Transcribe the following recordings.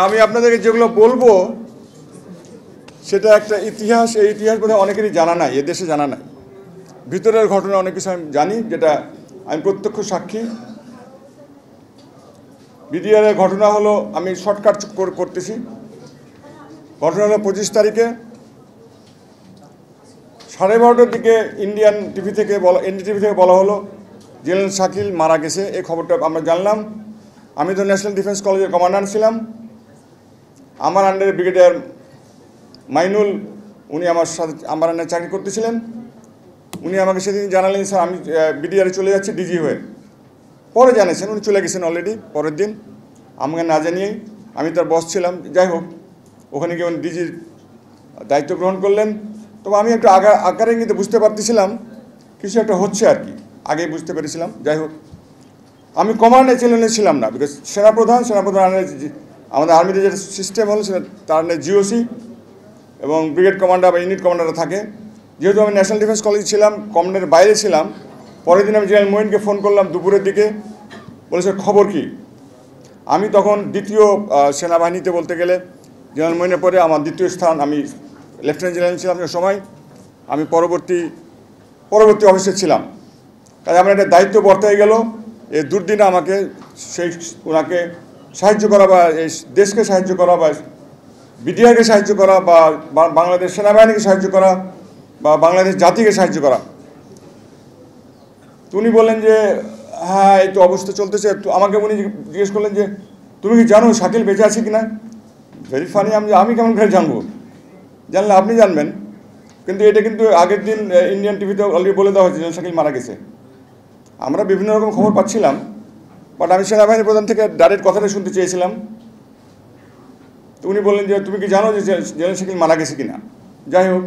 আমি আপনাদেরকে যেগুলো বলবো সেটা একটা ইতিহাস। এই ইতিহাস বোধহয় অনেকেরই জানা নাই, এদেশে জানা নাই। ভিতরের ঘটনা অনেক কিছু আমি জানি, যেটা আমি প্রত্যক্ষ সাক্ষী। বিডিআরের ঘটনা হলো, আমি শর্টকাট করতেছি। ঘটনা হলো 25 তারিখে 12:30টার দিকে ইন্ডিয়ান টিভি থেকে এনডিটিভি থেকে বলা হলো জেনারেল শাকিল মারা গেছে। এই খবরটা আমরা জানলাম। আমি তো ন্যাশনাল ডিফেন্স কলেজের কমান্ডার ছিলাম। আমার আন্ডারে ব্রিগেডিয়ার মাইনুল, উনি আমার সাথে আমার আন্ডারে চাকরি করতেছিলেন। উনি আমাকে সেদিন জানালেন, স্যার আমি বিডিআরে চলে যাচ্ছি ডিজি হয়ে। পরে জানিয়েছেন উনি চলে গেছেন অলরেডি পরের দিন, আমাকে না জানিয়েই। আমি তার বস ছিলাম। যাই হোক, ওখানে গিয়ে উনি ডিজির দায়িত্ব গ্রহণ করলেন। তবে আমি একটু আকারে কিন্তু বুঝতে পারতেছিলাম কিছু একটা হচ্ছে আর কি, আগেই বুঝতে পেরেছিলাম। যাই হোক, আমি কমান্ডে ছিলাম না, বিকজ সেনাপ্রধান আমাদের আর্মিতে যে সিস্টেম হলো সেটা তার জিওসি এবং ব্রিগেড কমান্ডার বা ইউনিট কমান্ডাররা থাকে। যেহেতু আমি ন্যাশনাল ডিফেন্স কলেজে ছিলাম, কমান্ডের বাইরে ছিলাম, পরের দিন আমি জেনারেল মঈনকে ফোন করলাম দুপুরের দিকে, বলেছে খবর কি। আমি তখন দ্বিতীয় সেনাবাহিনীতে বলতে গেলে জেনারেল মঈনের পরে আমার দ্বিতীয় স্থান, আমি লেফটেন্যান্ট জেনারেল ছিলাম সে সময়। আমি পরবর্তী অফিসে ছিলাম। কাজে আমার একটা দায়িত্ব বর্তায় গেল। এই দুর্দিনে আমাকে ওনাকে সাহায্য করা বা এই দেশকে সাহায্য করা বা বিডিআরকে সাহায্য করা বা বাংলাদেশ সেনাবাহিনীকে সাহায্য করা বা বাংলাদেশ জাতিকে সাহায্য করা। তো উনি বললেন যে হ্যাঁ এই তো অবস্থা চলতেছে। আমাকে উনি জিজ্ঞেস করলেন যে তুমি কি জানো শাকিল বেঁচে আছে কিনা। ভেরি ফানি, আমি কেমন করে জানবো, জানলে আপনি জানবেন। কিন্তু এটা কিন্তু আগের দিন ইন্ডিয়ান টিভিতে অলরেডি বলে দেওয়া হয়েছে যে শাকিল মারা গেছে। আমরা বিভিন্ন রকম খবর পাচ্ছিলাম, বাট আমি সেনাবাহিনী প্রধান থেকে ডাইরেক্ট কথাটা শুনতে চেয়েছিলাম। তো উনি বললেন যে তুমি কি জানো যে জেনারেল শাকিল মারা গেছে কিনা। যাই হোক,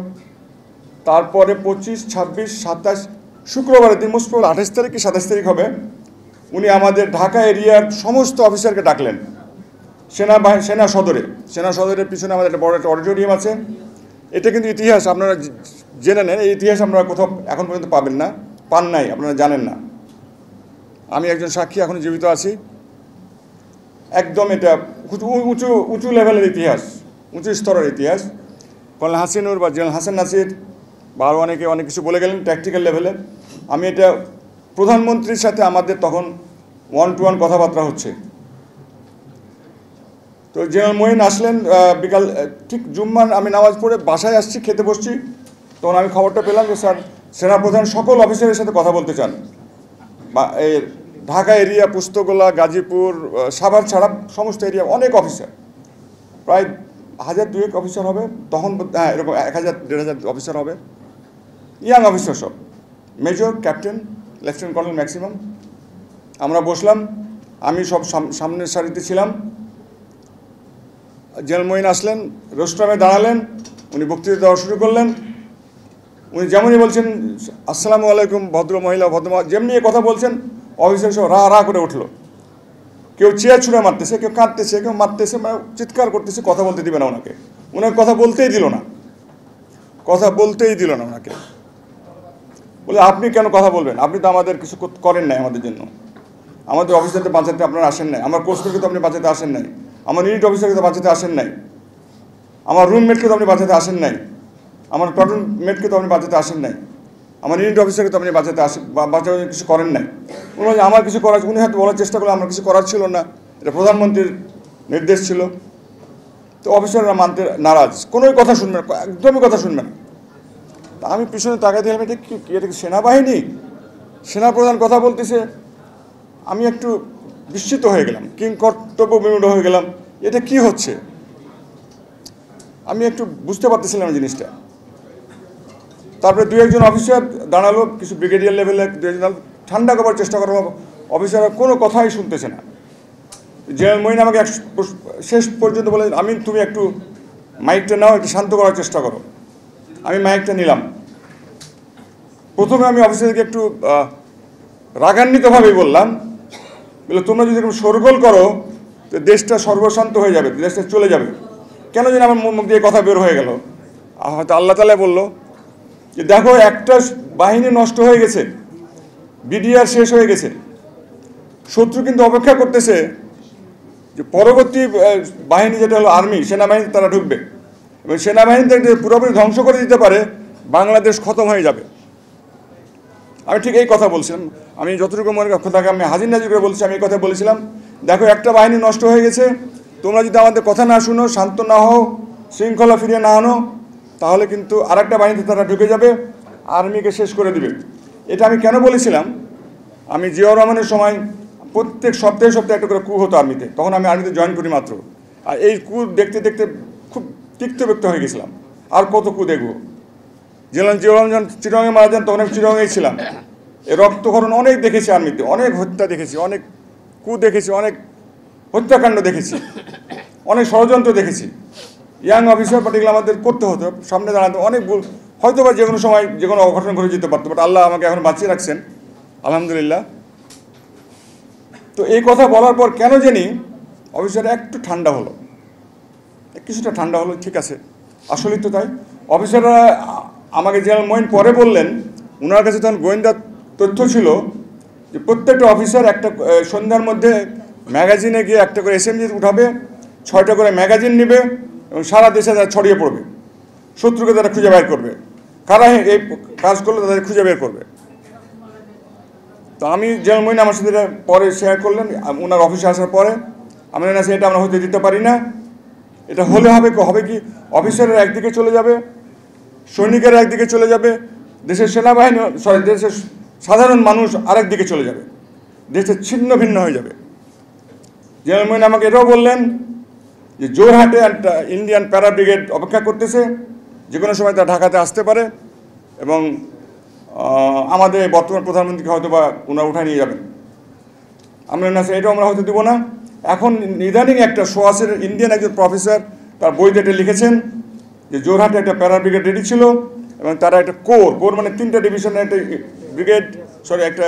তারপরে 25, 26, 27 শুক্রবারের দিন, মোস্ট প্রবল 28 তারিখ কি 27 তারিখ হবে, উনি আমাদের ঢাকা এরিয়ার সমস্ত অফিসারকে ডাকলেন সেনা সদরের পিছনে আমাদের একটা বড় একটা অডিটোরিয়াম আছে। এটা কিন্তু ইতিহাস, আপনারা জেনে নেন। এই ইতিহাস আপনারা কোথাও এখন পর্যন্ত পান নাই, আপনারা জানেন না। আমি একজন সাক্ষী, এখন জীবিত আছি। একদম এটা উঁচু লেভেলের ইতিহাস, উঁচু স্তরের ইতিহাস। কর্নেল হাসিনুর বা জেনারেল হাসান নাসির বা আরও অনেক কিছু বলে গেলেন ট্যাকটিক্যাল লেভেলে। আমি এটা প্রধানমন্ত্রীর সাথে আমাদের তখন 1-to-1 কথাবার্তা হচ্ছে। তো জেনারেল মঈন আসলেন বিকাল ঠিক জুম্মার, আমি নামাজ পড়ে বাসায় আসছি, খেতে বসছি, তখন আমি খবরটা পেলাম যে স্যার সেনাপ্রধান সকল অফিসারের সাথে কথা বলতে চান। বা এই ঢাকা এরিয়া, পুস্তকলা, গাজীপুর, সাভার ছাড়া সমস্ত এরিয়া অনেক অফিসার, প্রায় 1000-2000 অফিসার হবে তখন। হ্যাঁ, এরকম 1000-1500 অফিসার হবে, ইয়াং অফিসার সব, major, captain, lieutenant colonel maximum. আমরা বসলাম, আমি সব সামনের সারিতে ছিলাম। জেনারেল মঈন আসলেন, রোস্ট্রামে দাঁড়ালেন, উনি বক্তৃতা দেওয়া শুরু করলেন। উনি যেমনই বলছেন আসসালামু আলাইকুম ভদ্র মহিলা যেমনি কথা বলছেন, অফিসার সব রা করে উঠলো। কেউ চেয়ার ছুঁড়ে মারতেছে, কেউ কাঁদতেছে, কেউ মারতেছে, মানে চিৎকার করতেছে। কথা বলতে দিবে না ওনাকে কথা বলতেই দিল না ওনাকে। বলে আপনি কেন কথা বলবেন, আপনি তো আমাদের কিছু করেন নাই আমাদের জন্য, আমাদের অফিসারদের বাঁচাতে আপনারা আসেন নাই, আমার কোর্সকে তো আপনি বাঁচাতে আসেন নাই, আমার ইউনিট অফিসারকে তো বাঁচাতে আসেন নাই, আমার রুমমেটকে তো আপনি বাঁচাতে আসেন নাই, আমার প্লাটুন মেটকে তো আপনি বাঁচাতে আসেন নাই, আমার ইউনিট অফিসারকে তো আপনি বাঁচাতে কিছু করেন নাই। উনি আমার কিছু করার, উনি হয়তো বলার চেষ্টা করলে আমার কিছু করার ছিল না, এটা প্রধানমন্ত্রীর নির্দেশ ছিল। তো অফিসাররা মানতে নারাজ, কোনোই কথা শুনবে না, একদমই কথা শুনবে না। তা আমি পিছনে তাকাই দিলাম, এটা কি সেনাবাহিনী, সেনাপ্রধান কথা বলতেছে। আমি একটু বিস্মিত হয়ে গেলাম, কিংকর্তব্য বিমূঢ় হয়ে গেলাম, এটা কি হচ্ছে। আমি একটু বুঝতে পারতেছিলাম জিনিসটা। তারপরে 2-1 অফিসার দাঁড়ালো, কিছু ব্রিগেডিয়ার লেভেলে 2-1 ঠান্ডা করার চেষ্টা করলো। অফিসাররা কোনো কথাই শুনতেছে না। জেনারেল মঈন আমাকে শেষ পর্যন্ত বলে, তুমি একটু মাইকটা নাও, একটু শান্ত করার চেষ্টা করো। আমি মাইকটা নিলাম। প্রথমে আমি অফিসারকে একটু রাগান্বিতভাবেই বললাম, তোমরা যদি এরকম শোরগোল করো তো দেশটা সর্বশান্ত হয়ে যাবে, দেশটা চলে যাবে। কেন যেন আমার মুখ দিয়ে কথা বের হয়ে গেল। হয়তো আল্লাহ তাআলা বলল যে দেখো, একটা বাহিনী নষ্ট হয়ে গেছে, বিডিআর শেষ হয়ে গেছে, শত্রু কিন্তু অপেক্ষা করতেছে যে পরবর্তী বাহিনী যেটা হলো আর্মি, সেনাবাহিনী তারা ঢুকবে এবং সেনাবাহিনীতে পুরোপুরি ধ্বংস করে দিতে পারে, বাংলাদেশ খতম হয়ে যাবে। আমি ঠিক এই কথা বলছিলাম। আমি যতটুকু মনে কথাকে আমি হাজির নাজির করে বলছি, আমি এই কথা বলেছিলাম, দেখো একটা বাহিনী নষ্ট হয়ে গেছে, তোমরা যদি আমাদের কথা না শুনো, শান্ত না হও, শৃঙ্খলা ফিরিয়ে না আনো, তাহলে কিন্তু আরেকটা বাহিনীতে তারা ঢুকে যাবে, আর্মিকে শেষ করে দিবে। এটা আমি কেন বলেছিলাম, আমি জিয়াউর রহমানের সময় প্রত্যেক সপ্তাহে সপ্তাহে একটা করে কু হতো আর্মিতে, তখন আমি আর্মিতে জয়েন করি মাত্র। আর এই কু দেখতে দেখতে খুব তিক্তব্যক্ত হয়ে গেছিলাম, আর কত কু দেখবো। জিয়াউর রহমান যখন চিটাগাংয়ে মারা যান, তখন আমি চিটাগাংয়েই ছিলাম। এই রক্তক্ষরণ অনেক দেখেছি আর্মিতে, অনেক হত্যা দেখেছি, অনেক কু দেখেছি, অনেক হত্যাকাণ্ড দেখেছি, অনেক ষড়যন্ত্র দেখেছি। ইয়াং অফিসার পার্টিগুলো আমাদের করতে হতো, সামনে দাঁড়াতে অনেক ভুল, হয়তো বা যে কোনো সময় যে কোনো অঘটন ঘটে যেতে পারতো, বাট আল্লাহ আমাকে এখন বাঁচিয়ে রাখছেন, আলহামদুলিল্লাহ। তো এই কথা বলার পর কেন জানি অফিসার একটু ঠান্ডা হলো, কিছুটা ঠান্ডা হলো, ঠিক আছে, আসলেই তো তাই। অফিসাররা আমাকে জেনারেল মঈন পরে বললেন, ওনার কাছে তখন গোয়েন্দা তথ্য ছিল যে প্রত্যেকটা অফিসার একটা সন্ধ্যার মধ্যে ম্যাগাজিনে গিয়ে একটা করে এসএমজি উঠাবে, 6টা করে ম্যাগাজিন নেবে এবং সারা দেশে তারা ছড়িয়ে পড়বে, শত্রুকে তারা খুঁজে বের করবে, কারা এই কাজ করলে তাদের খুঁজে বের করবে। তো আমি জেনারেল মঈন আমার সাথে পরে শেয়ার করলেন, ওনার অফিসে আসার পরে আমি না, এটা আমরা হতে দিতে পারি না, এটা হলে হবে কি, অফিসাররা একদিকে চলে যাবে, সৈনিকেরা একদিকে চলে যাবে, দেশের সেনাবাহিনী দেশের সাধারণ মানুষ আরেক দিকে চলে যাবে, দেশের ছিন্ন ভিন্ন হয়ে যাবে। জেনারেল মঈন আমাকে এটাও বললেন যে জোরহাটে একটা ইন্ডিয়ান প্যারা ব্রিগেড অপেক্ষা করতেছে, যে কোনো সময় তারা ঢাকাতে আসতে পারে এবং আমাদের বর্তমান প্রধানমন্ত্রীকে হয়তো বা ওনারা উঠায় নিয়ে যাবেন। আমরা না এটাও আমরা হয়তো দেবো না। এখন ইদানিং একটা সোয়াসের ইন্ডিয়ান একজন প্রফেসর তার বইতে এটা লিখেছেন যে জোরহাটে একটা প্যারা ব্রিগেড রেডি ছিল এবং তারা একটা কোর মানে 3টা ডিভিশনের একটা ব্রিগেড, একটা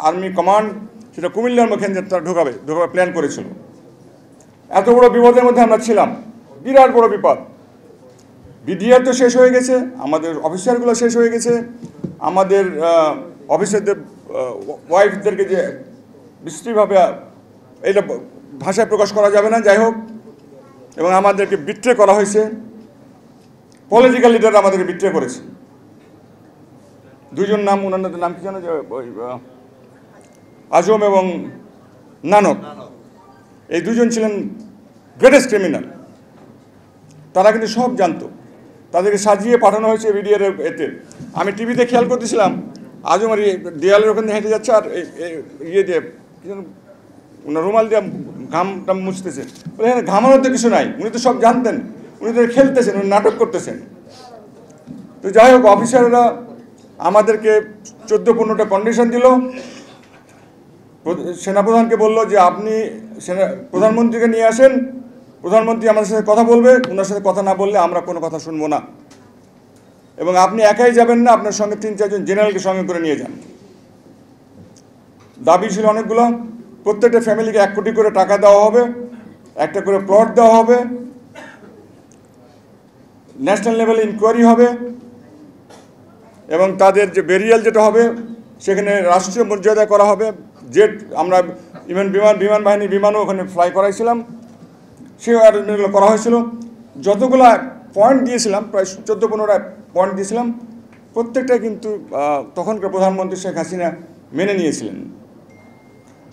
আর্মি কমান্ড, সেটা কুমিল্লার মুখে তারা ঢোকাবে প্ল্যান করেছিল। এত বড় বিপদের মধ্যে আমরা ছিলাম, বিরাট বড় বিপদ। বিডিআর তো শেষ হয়ে গেছে, আমাদের অফিসারগুলো শেষ হয়ে গেছে, আমাদের অফিসারদের ওয়াইফদেরকে যে বিশ্রীভাবে, এটা ভাষায় প্রকাশ করা যাবে না, যাই হোক, এবং আমাদেরকে বিট্রে করা হয়েছে, পলিটিক্যাল লিডার আমাদেরকে বিট্রে করেছে। দুইজন নাম, ওনাদের নাম কি জানো, ওই আজম এবং নানক, এই দুজন ছিলেন গ্রেটেস্ট ক্রিমিনাল। তারা কিন্তু সব জানতো, তাদেরকে সাজিয়ে পাঠানো হয়েছে বিডিআর এতে। আমি টিভিতে খেয়াল করতেছিলাম, আজম আর দেয়ালের ওখানে হেঁটে যাচ্ছে আর ইয়ে দিয়ে কি যেন ওনার রুমাল দিয়ে ঘামটা মুছতেছে, বলে হ্যাঁ ঘামানোর তো কিছু নাই, উনি তো সব জানতেন, উনি তো খেলতেছেন, উনি নাটক করতেছেন। তো যাই হোক, অফিসাররা আমাদেরকে 14-15টা কন্ডিশন দিল। সেনাপ্রধানকে বললো যে আপনি প্রধানমন্ত্রীকে নিয়ে আসেন, প্রধানমন্ত্রী আমাদের সাথে কথা বলবে, ওনার সাথে কথা না বললে আমরা কোনো কথা শুনবো না, এবং আপনি একাই যাবেন না, আপনার সঙ্গে 3-4জন জেনারেলকে সঙ্গে করে নিয়ে যান। দাবি ছিল অনেকগুলো, প্রত্যেকটা ফ্যামিলিকে 1 কোটি করে টাকা দেওয়া হবে, একটা করে প্লট দেওয়া হবে, ন্যাশনাল লেভেলে ইনকোয়ারি হবে, এবং তাদের যে বেরিয়াল যেটা হবে সেখানে রাষ্ট্রীয় মর্যাদা করা হবে। জেট আমরা ইভেন বিমান বাহিনীর বিমানও ওখানে ফ্লাই করাইছিলাম, সে অ্যারেঞ্জমেন্টগুলো করা হয়েছিল। যতগুলো পয়েন্ট দিয়েছিলাম, প্রায় 14-15টা পয়েন্ট দিয়েছিলাম, প্রত্যেকটাই কিন্তু তখনকার প্রধানমন্ত্রী শেখ হাসিনা মেনে নিয়েছিলেন।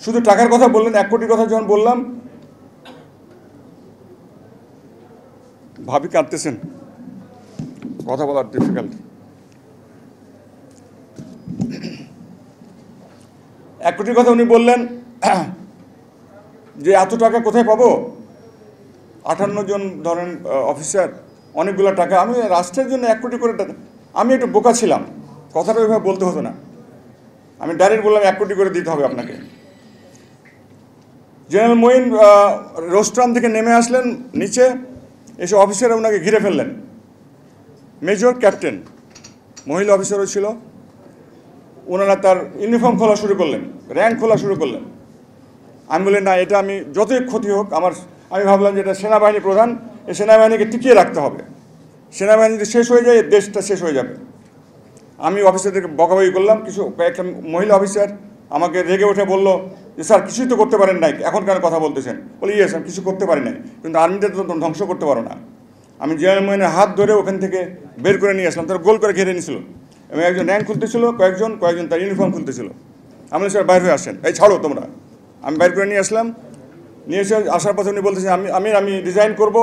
শুধু টাকার কথা বললেন, 1 কোটির কথা যখন বললাম, ভাবি কাঁদতেছেন, কথা বলার ডিফিকাল্ট। 1 কোটির কথা উনি বললেন যে এত টাকা কোথায় পাবো, 58 জন ধরেন অফিসার, অনেকগুলো টাকা, আমি রাষ্ট্রের জন্য 1 কোটি করে টাকা। আমি একটু বোকা ছিলাম, কথাটা ওইভাবে বলতে হতো না, আমি ডাইরেক্ট বললাম 1 কোটি করে দিতে হবে আপনাকে। জেনারেল মঈন রোস্ট্রাম থেকে নেমে আসলেন নিচে, এসে অফিসাররা ওনাকে ঘিরে ফেললেন। মেজর, ক্যাপ্টেন, মহিলা অফিসারও ছিল, ওনারা তার ইউনিফর্ম খোলা শুরু করলেন, র্যাঙ্ক খোলা শুরু করলেন। আমি বললেন না, এটা আমি যতই ক্ষতি হোক আমি ভাবলাম যে এটা সেনাবাহিনী প্রধান, এই সেনাবাহিনীকে টিকিয়ে রাখতে হবে, সেনাবাহিনী যদি শেষ হয়ে যায় দেশটা শেষ হয়ে যাবে। আমি অফিসারদেরকে বকাবকি করলাম, কয়েকটা মহিলা অফিসার আমাকে রেগে উঠে বলল যে স্যার কিছুই তো করতে পারেন নাই, এখন কেন কথা বলতেছেন? বলে ইয়েস আমি কিছু করতে পারি নাই, কিন্তু আর্মিতে তো ধ্বংস করতে পারো না। আমি জেনারেল মোয়েনের হাত ধরে ওখান থেকে বের করে নিয়ে আসলাম, তারা গোল করে ঘিরে নিয়েছিল এবং একজন র্যাঙ্ক খুলতেছিল, কয়েকজন তার ইউনিফর্ম খুলতেছিল। আমি স্যার বাইরে হয়ে আসেন, এই ছাড়ো তোমরা। আমি বাইর করে নিয়ে আসলাম, নিয়ে এসে আসার পথে উনি বলতেছেন আমি রিজাইন করব,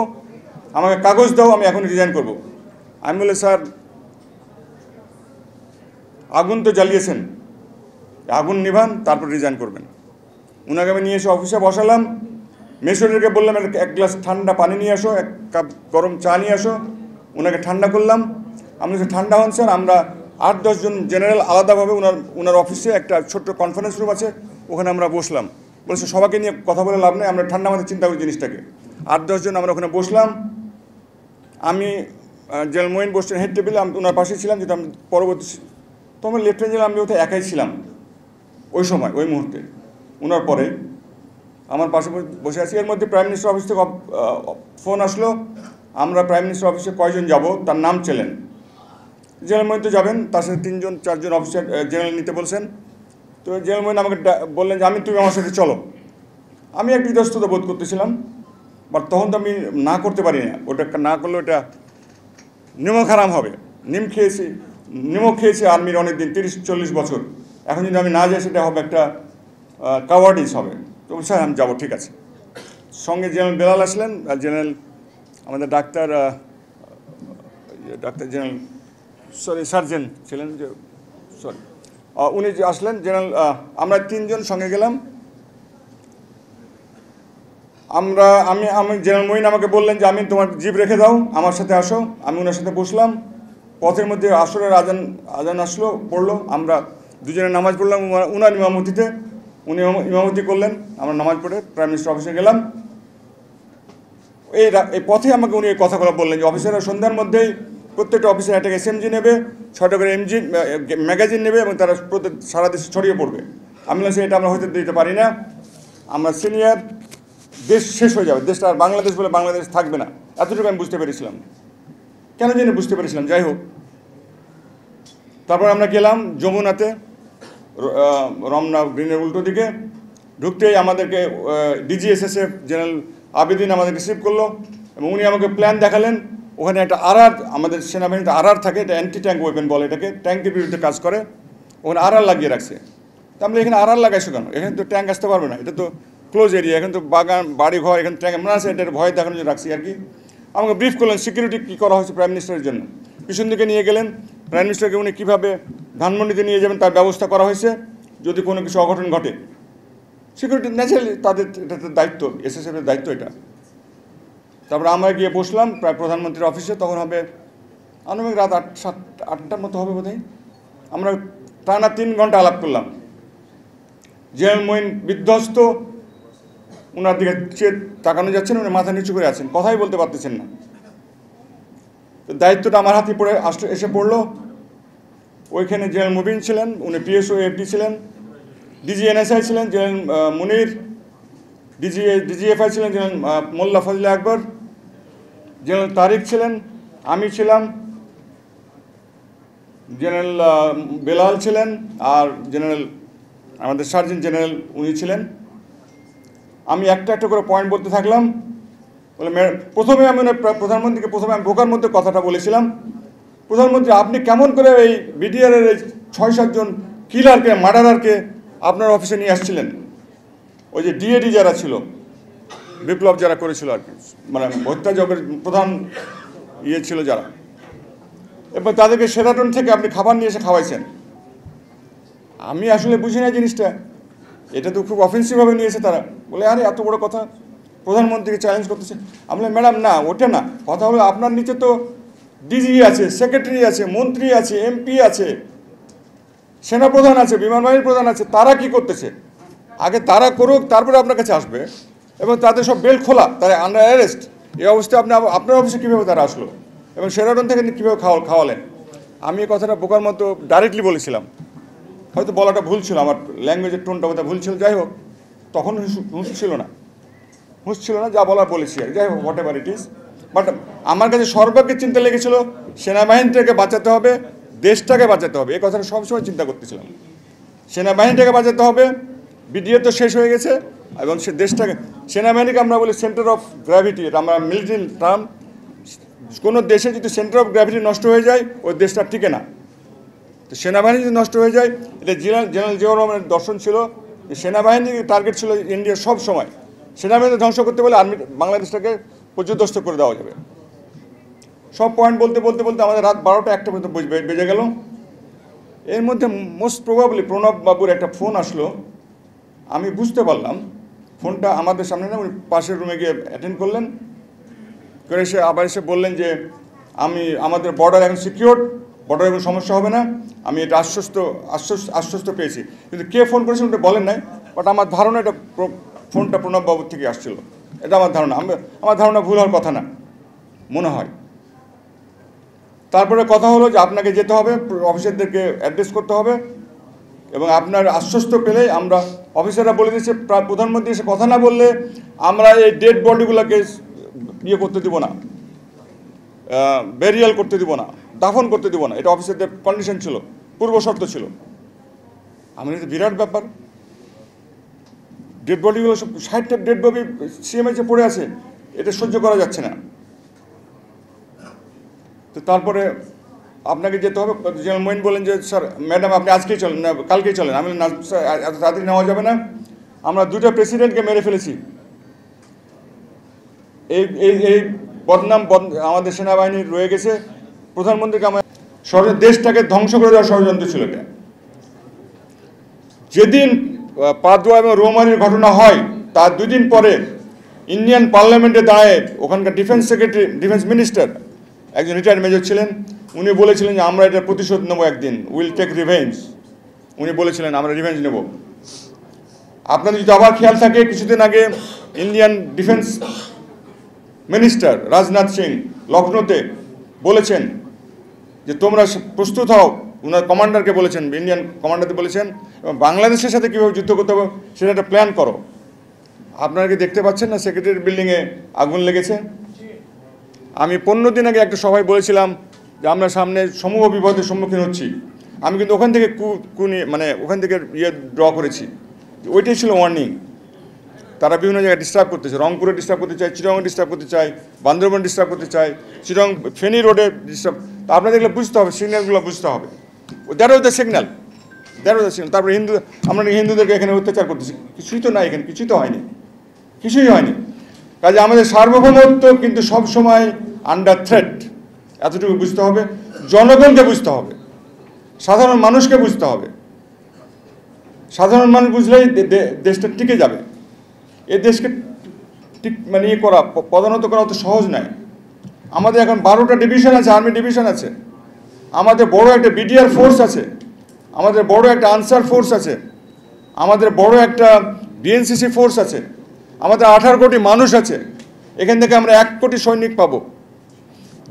আমাকে কাগজ দাও, আমি এখনই রিজাইন করব। আমি বলি স্যার আগুন তো জ্বালিয়েছেন, আগুন নিভান তারপর রিজাইন করবেন। ওনাকে আমি নিয়ে এসে অফিসে বসালাম, মেশরকে বললাম এক গ্লাস ঠান্ডা পানি নিয়ে আসো, এক কাপ গরম চা নিয়ে আসো। ওনাকে ঠান্ডা করলাম। আমি ঠান্ডা হন স্যার, আমরা 8-10 জন জেনারেল আলাদাভাবে ওনার অফিসে একটা ছোট্ট কনফারেন্স রুম আছে, ওখানে আমরা বসলাম। বলছে সবাইকে নিয়ে কথা বলে লাভ নেই, আমরা ঠান্ডা মাথায় চিন্তা করি জিনিসটাকে। 8-10 জন আমরা ওখানে বসলাম। আমি জেনারেল মোইন বসছেন হেড টেবিলে, আমি ওনার পাশে ছিলাম, যেটা আমি পরবর্তী তোমার লেফটেন্যান্ট জেনারেল আমি ওটা একাই ছিলাম ওই সময়, ওই মুহূর্তে। ওনার পরে আমার পাশে বসে আছি। এর মধ্যে প্রাইম মিনিস্টার অফিস থেকে ফোন আসলো, আমরা প্রাইম মিনিস্টার অফিসে কয়জন যাব তার নাম চেলেন। জেনারেল মোইন তো যাবেন, তার সাথে 3-4 অফিসার জেনারেল নিতে বলছেন। তো জেনারেল মোইন আমাকে বললেন যে তুমি আমার সাথে চলো। আমি একটু ইতস্তত বোধ করতেছিলাম, বাট তখন তো আমি না করতে পারি না। ওটা না করলে ওটা নিমক হারাম হবে। নিমক খেয়েছি আর্মির অনেক দিন, 30-40 বছর। এখন যদি আমি না যাই সেটা হবে একটা কাওয়ার্ডিস হবে। তো স্যার আমি যাবো, ঠিক আছে। সঙ্গে জেনারেল বেলাল আসলেন, জেনারেল আমাদের ডাক্তার জেনারেল সার্জেন্ট ছিলেন, যে উনি যে আসলেন জেনারেল। আমরা 3 জন সঙ্গে গেলাম। আমি জেনারেল মোইন আমাকে বললেন যে তোমার জিপ রেখে দাও, আমার সাথে আসো। আমি ওনার সাথে বসলাম। পথের মধ্যে আসরের আজান আসলো, পড়লো। আমরা দুজনে নামাজ পড়লাম উনার ইমামতিতে। উনি ইমামতি করলেন, আমরা নামাজ পড়ে প্রাইম মিনিস্টার অফিসে গেলাম। এই পথে আমাকে উনি এই কথাগুলো বললেন যে অফিসাররা সন্ধ্যার মধ্যেই প্রত্যেকটা অফিসার একটা SMG নেবে, 6টা করে ম্যাগাজিন নেবে এবং তারা সারা দেশে ছড়িয়ে পড়বে। আমি বললাম এটা আমরা হতে দিতে পারি না, আমরা সিনিয়র, দেশ শেষ হয়ে যাবে, দেশটা আর বাংলাদেশ বলে বাংলাদেশ থাকবে না, এতটুকু আমি বুঝতে পেরেছিলাম। কেন জানি বুঝতে পেরেছিলাম, যাই হোক। তারপর আমরা গেলাম যমুনাতে, রমনা গ্রিনের উল্টো দিকে। ঢুকতেই আমাদেরকে DGSSF জেনারেল আবেদিন আমাদেরকে রিসিভ করলো এবং উনি আমাকে প্ল্যান দেখালেন। ওখানে একটা আমাদের সেনাবাহিনীতে থাকে, এটা অ্যান্টি ট্যাঙ্ক ওয়েপেন বলে এটাকে, ট্যাঙ্কের বিরুদ্ধে কাজ করে। ওখানে লাগিয়ে রাখছে। তা আমরা এখানে লাগাইছো কেন? এখানে তো ট্যাঙ্ক আসতে পারবে না, এটা তো ক্লোজ এরিয়া, এখানে তো বাগান বাড়ি ঘর, এখানে ট্যাঙ্ক মনে আছে, এটার ভয় দেখানোর জন্য রাখছি আর কি। আমাকে ব্রিফ করলেন সিকিউরিটি কী করা হয়েছে প্রাইম মিনিস্টারের জন্য। পিছন দিকে নিয়ে গেলেন, প্রাইম মিনিস্টারকে উনি কীভাবে ধানমন্ডিতে নিয়ে যাবেন তার ব্যবস্থা করা হয়েছে যদি কোনো কিছু অঘটন ঘটে। সিকিউরিটি ন্যাচারালি তাদের, এটা দায়িত্ব, SSF-এর দায়িত্ব এটা। তারপরে আমরা গিয়ে বসলাম প্রায় প্রধানমন্ত্রীর অফিসে। তখন হবে আনুমানিক রাত 8-7-8টার মতো হবে বোধহয়। আমরা টানা 3 ঘন্টা আলাপ করলাম। জেনারেল মোইন বিধ্বস্ত, ওনার দিকে তাকানো যাচ্ছেন, উনি মাথা নিচু করে আছেন, কথাই বলতে পারতেছেন না। তো দায়িত্বটা আমার হাতে এসে পড়লো। ওইখানে জেনারেল মুবিন ছিলেন, উনি PSO FD ছিলেন, DG NSI ছিলেন জেনারেল মুনির, DGFI ছিলেন জেনারেল মোল্লা ফজলে আকবর, জেনারেল তারিক ছিলেন, আমি ছিলাম, জেনারেল বেলাল ছিলেন, আর জেনারেল আমাদের সার্জেন্ট জেনারেল উনি ছিলেন। আমি একটা করে পয়েন্ট বলতে থাকলাম। বলে প্রথমে আমি প্রধানমন্ত্রীকে আমি বোকার মধ্যে কথাটা বলেছিলাম, প্রধানমন্ত্রী আপনি কেমন করে এই BDR-এর 6-7 জন কিলারকে, মার্ডারারকে আপনার অফিসে নিয়ে আসছিলেন? ওই যে DAD যারা ছিল, বিপ্লব যারা করেছিল আর কি, মানে হত্যাযজ্ঞের প্রধান ছিল যারা, এবং তাদেরকে সেরাটন থেকে আপনি খাবার নিয়ে এসে খাওয়াইছেন। আমি আসলে বুঝি না জিনিসটা, এটা তো খুব অফেন্সিভভাবে নিয়েছে তারা। বলে আরে এত বড় কথা, প্রধানমন্ত্রীকে চ্যালেঞ্জ করতেছে। আমি বলি ম্যাডাম না, ওটা না, কথা হলো আপনার নিচে তো DG আছে, সেক্রেটারি আছে, মন্ত্রী আছে, MP আছে, সেনাপ্রধান আছে, বিমানবাহিনীর প্রধান আছে, তারা কি করতেছে? আগে তারা করুক, তারপরে আপনার কাছে আসবে, এবং তাদের সব বেল খোলা, তারা আন্ডার অ্যারেস্ট। এই অবস্থায় আপনার অফিসে কীভাবে তারা আসলো এবং সেরাটন থেকে কীভাবে খাওয়ালেন? আমি এই কথাটা বোকার মতো ডাইরেক্টলি বলেছিলাম, হয়তো বলাটা ভুল ছিল, আমার ল্যাঙ্গুয়েজের টোনটা বোধহয় ভুল ছিল। যাই হোক, তখন হুঁশ ছিল না, যা বলার বলেছি আর, যাই হোক, what ever it is. But আমার কাছে সর্বাগ্রে চিন্তা লেগেছিল সেনাবাহিনীটাকে বাঁচাতে হবে, দেশটাকে বাঁচাতে হবে। এই কথাটা সবসময় চিন্তা করতেছিলাম। সেনাবাহিনীটাকে বাঁচাতে হবে, বিডিএ তো শেষ হয়ে গেছে এবং সে দেশটাকে সেনাবাহিনীকে আমরা বলি সেন্টার অফ গ্র্যাভিটি, এটা আমরা মিলিটারি টার্ম। কোনো দেশে যদি সেন্টার অফ গ্র্যাভিটি নষ্ট হয়ে যায় ওই দেশটা টিকে না। তো সেনাবাহিনী যদি নষ্ট হয়ে যায়, এটা জেনারেল জিয়াউর রহমানের দর্শন ছিল যে সেনাবাহিনীর টার্গেট ছিল ইন্ডিয়ার সব সময় সেনাবাহিনী ধ্বংস করতে বলে আর্মি বাংলাদেশটাকে পর্যদস্ত করে দেওয়া যাবে। সব পয়েন্ট বলতে বলতে বলতে আমাদের রাত 12টা 1টা পর্যন্ত বেজে গেল। এর মধ্যে মোস্ট প্রবাবলি প্রণব বাবুর একটা ফোন আসলো। আমি বুঝতে পারলাম ফোনটা আমাদের সামনে না, উনি পাশের রুমে গিয়ে অ্যাটেন্ড করলেন, করে এসে আবার এসে বললেন যে আমাদের বর্ডার এখন সিকিউর, বর্ডারে কোনো সমস্যা হবে না, আমি এটা আশ্বস্ত পেয়েছি। কিন্তু কে ফোন করেছে ওটা বলেন নাই, বাট আমার ধারণা এটা ফোনটা প্রণব বাবুর থেকে আসছিল, এটা আমার ধারণা। আমার ধারণা ভুল হওয়ার কথা না মনে হয়। তারপরে কথা হলো যে আপনাকে যেতে হবে, অফিসারদেরকে অ্যাড্রেস করতে হবে এবং আপনার আশ্বস্ত পেলে আমরা অফিসাররা বলে দিয়েছে প্রধানমন্ত্রী এসে কথা না বললে আমরা এই ডেড বডিগুলোকে ইয়ে করতে দিব না, বেরিয়াল করতে দিব না, দাফন করতে দিব না। এটা অফিসারদের কন্ডিশন ছিল, পূর্ব শর্ত ছিল। আমাদের বিরাট ব্যাপার, ডেড বডিগুলো সব 60টা ডেড বডি সিএমএইচে পড়ে আছে, এটা সহ্য করা যাচ্ছে না। তো তারপরে আপনাকে যেতে হবে। জেনারেল মঈন বলেন যে স্যার ম্যাডাম আপনি আজকেই চলেন না কালকেই চলেন। আমি না স্যার এত তাড়াতাড়ি নেওয়া যাবে না, আমরা 2টা প্রেসিডেন্টকে মেরে ফেলেছি। এই বদনাম আমাদের সেনাবাহিনীর রয়ে গেছে। প্রধানমন্ত্রীকে আমার দেশটাকে ধ্বংস করে দেওয়ার ষড়যন্ত্র ছিল এটা। যেদিন পাদুয়া এবং রৌমারির ঘটনা হয় তার 2 দিন পরে ইন্ডিয়ান পার্লামেন্টে দাঁড়ায় ওখানকার ডিফেন্স সেক্রেটারি, ডিফেন্স মিনিস্টার একজন রিটায়ার্ড মেজর ছিলেন, উনি বলেছিলেন যে আমরা এটা প্রতিশোধ নেব একদিন, উইল টেক রিভেঞ্জ। উনি বলেছিলেন আমরা রিভেঞ্জ নেব। আপনাদের যদি আবার খেয়াল থাকে, কিছুদিন আগে Indian defence minister Rajnath Singh লখনৌতে বলেছেন যে তোমরা প্রস্তুত হও। উনার কমান্ডারকে বলেছেন, ইন্ডিয়ান কমান্ডারকে বলেছেন এবং বাংলাদেশের সাথে কীভাবে যুদ্ধ করতে হবে সেটা একটা প্ল্যান করো। আপনারা কি দেখতে পাচ্ছেন না সেক্রেটারি বিল্ডিংয়ে আগুন লেগেছে? আমি 15 দিন আগে একটা সভায় বলেছিলাম যে আমরা সামনে সমূহ বিপদের সম্মুখীন হচ্ছি। আমি কিন্তু ওখান থেকে ওখান থেকে ড্র করেছি, ওইটাই ছিল ওয়ার্নিং। তারা বিভিন্ন জায়গায় ডিস্টার্ব করতেছে, রংপুরে ডিস্টার্ব করতে চায়, চিটাগং ডিস্টার্ব করতে চায়, বান্দরবান ডিস্টার্ব করতে চায়, চিটাগং ফেনী রোডে ডিস্টার্ব। তা আপনাদের দেখলে বুঝতে হবে, সিগন্যালগুলো বুঝতে হবে। That was the signal, that was the signal. তারপরে আমরা হিন্দুদেরকে এখানে অত্যাচার করতেছি, কিছুই তো নাই এখানে, কিছুই তো হয়নি, কিছুই হয়নি। কাজে আমাদের সার্বভৌমত্ব কিন্তু সবসময় আন্ডার থ্রেট, এতটুকু বুঝতে হবে। জনগণকে বুঝতে হবে, সাধারণ মানুষকে বুঝতে হবে। সাধারণ মানুষ বুঝলেই দেশটা টিকে যাবে। এই দেশকে ঠিক ইয়ে করা, পদানত করা অত সহজ নয়। আমাদের এখন 12টা ডিভিশন আছে, আর্মি ডিভিশন আছে, আমাদের বড় একটা বিডিআর ফোর্স আছে, আমাদের বড় একটা আনসার ফোর্স আছে, আমাদের বড় একটা বিএনসিসি ফোর্স আছে, আমাদের 18 কোটি মানুষ আছে। এখান থেকে আমরা 1 কোটি সৈনিক পাবো।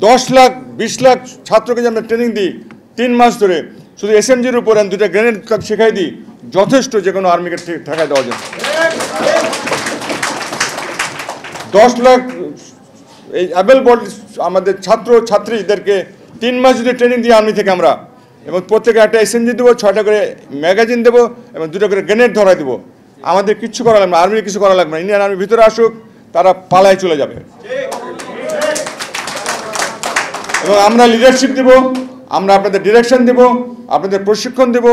10 লাখ 20 লাখ ছাত্রকে যে আমরা ট্রেনিং দিই 3 মাস ধরে, শুধু এসএমজির উপর 2টা গ্রেনেড শেখাই দিই, যথেষ্ট যে কোনো আর্মিকে ঠেকায় দেওয়া যায়। 10 লাখ এই অ্যাবেল বডি আমাদের ছাত্রীদেরকে 3 মাস যদি ট্রেনিং দিই আর্মি থেকে আমরা, এবং প্রত্যেকে একটা এসএমজি দেবো, 6টা করে ম্যাগাজিন দেবো এবং 2টা করে গ্রেনেড ধরাই দেবো। আমাদের কিচ্ছু করা লাগবে না, আর্মির কিছু করা লাগবে না। ইন্ডিয়ান আর্মি ভিতরে আসুক, তারা পালায় চলে যাবে। এবং আমরা লিডারশিপ দেব, আমরা আপনাদের ডিরেকশন দেব, আপনাদের প্রশিক্ষণ দেব,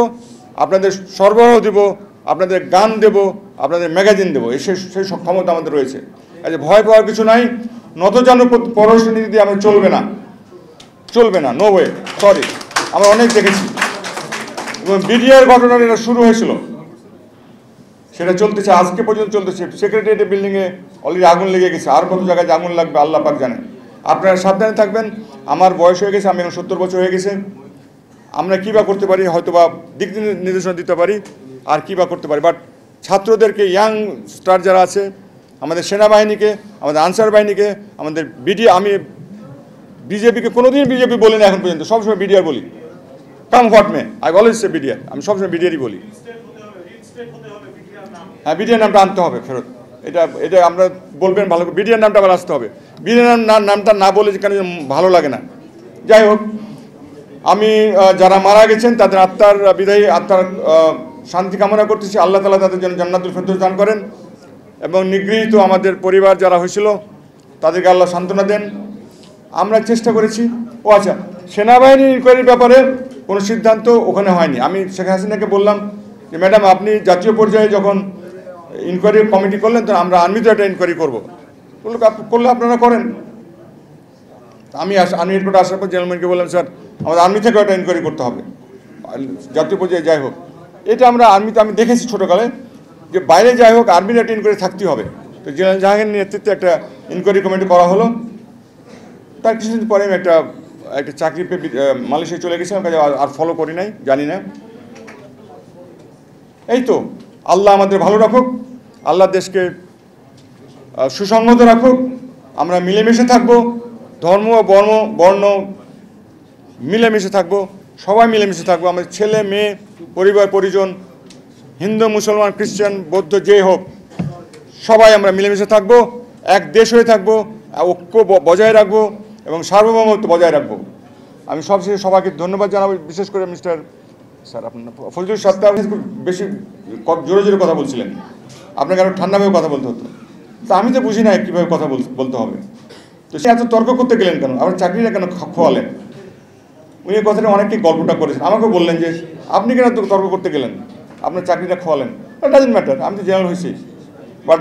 আপনাদের সরবরাহ দেব, আপনাদের গান দেব, আপনাদের ম্যাগাজিন দেবো। সেই ক্ষমতা আমাদের রয়েছে। কাজে ভয় পাওয়ার কিছু নাই। নতজানু পররাষ্ট্র নীতি দিয়ে আমরা চলবে না, নো ওয়ে, সরি। আমরা অনেক দেখেছি এবং বিডিআর ঘটনার এটা শুরু হয়েছিল, সেটা চলতেছে, আজকে পর্যন্ত চলতেছে। সেক্রেটারিয়েট বিল্ডিংয়ে অলরেডি আগুন লেগে গেছে, আর কত জায়গায় আগুন লাগবে আল্লাহ পাক জানেন। আপনারা সাবধানে থাকবেন। আমার বয়স হয়ে গেছে, আমি এখন 70 বছর হয়ে গেছে। আমরা কী বা করতে পারি, হয়তো বা দিক নির্দেশনা দিতে পারি, আর কী বা করতে পারি। বাট ছাত্রদেরকে, ইয়াং স্টার যারা আছে, আমাদের সেনাবাহিনীকে, আমাদের আনসার বাহিনীকে, আমাদের আমি বিজেপিকে কোনোদিন বিজেপি বলি না এখন পর্যন্ত, সবসময় বিডিআর বলি। Come what may, I always say BDR, আমি সবসময় বিডিআরই বলি। হ্যাঁ, বিডিআর নামটা আনতে হবে ফেরত, এটা আমরা বলবেন ভালো করে। বিডিআর নামটা আবার আসতে হবে। বিডিআর নামটা না বলে কেন ভালো লাগে না। যাই হোক, আমি যারা মারা গেছেন তাদের আত্মার বিদায়ী, আত্মার শান্তি কামনা করতেছি। আল্লাহ তাআলা তাদের জন্য জান্নাতুল ফেরদৌস দান করেন এবং নিগৃহীত আমাদের পরিবার যারা হয়েছিল তাদেরকে আল্লাহ সান্ত্বনা দেন। আমরা চেষ্টা করেছি। ও আচ্ছা, সেনাবাহিনীর ইনকোয়ারির ব্যাপারে কোনো সিদ্ধান্ত ওখানে হয়নি। আমি শেখ হাসিনাকে বললাম যে ম্যাডাম, আপনি জাতীয় পর্যায়ে যখন ইনকোয়ারি কমিটি করলেন তখন আমরা আর্মিতে একটা ইনকোয়ারি করবো। করলে আপনারা করেন। আমি আর্মি হেডকোয়ার্টার আসার পর জেনারেলম্যানকে বললাম, স্যার আমাদের আর্মি থেকে একটা ইনকোয়ারি করতে হবে, জাতীয় পর্যায়ে যাই হোক। এটা আমরা আর্মিতে আমি দেখেছি ছোটোকালে, যে বাইরে যাই হোক আর্মির একটা ইনকোয়ারি থাকতেই হবে। তো জেনারেল জাহাঙ্গীরের নেতৃত্বে একটা ইনকোয়ারি কমিটি করা হলো। তার কিছুদিন পরে আমি একটা চাকরি পেয়ে মালয়েশিয়ায় চলে গেছিলাম, কাজে আর ফলো করি নাই, জানি না। এই তো, আল্লাহ আমাদের ভালো রাখুক, আল্লাহ দেশকে সুসংহত রাখুক। আমরা মিলেমিশে থাকবো, ধর্ম বর্ণ মিলেমিশে থাকবো, সবাই মিলেমিশে থাকবো। আমাদের ছেলে মেয়ে, পরিবার পরিজন, হিন্দু মুসলমান খ্রিস্টান বৌদ্ধ যে হোক, সবাই আমরা মিলেমিশে থাকবো, এক দেশ হয়ে থাকবো, ঐক্য বজায় রাখবো এবং সার্বভৌমত্ব বজায় রাখবো। আমি সবশেষে সবাইকে ধন্যবাদ জানাবো, বিশেষ করে স্যার আপনার ফজলুল সাত্তার বেশি জোরে জোরে কথা বলছিলেন, আপনাকে আরও ঠান্ডাভাবে কথা বলতে হতো। তা আমি তো বুঝি না কীভাবে কথা বলতে হবে। তো সে এত তর্ক করতে গেলেন কেন? আবার চাকরিটা কেন খোয়ালেন? উনি এই কথাটা অনেকেই গল্পটা করেছেন, আমাকেও বললেন যে আপনি কেন তর্ক করতে গেলেন, আপনার চাকরিটা খোয়ালেন। ডাজন্ট ম্যাটার, আমি তো জেনারেল হয়েছি। বাট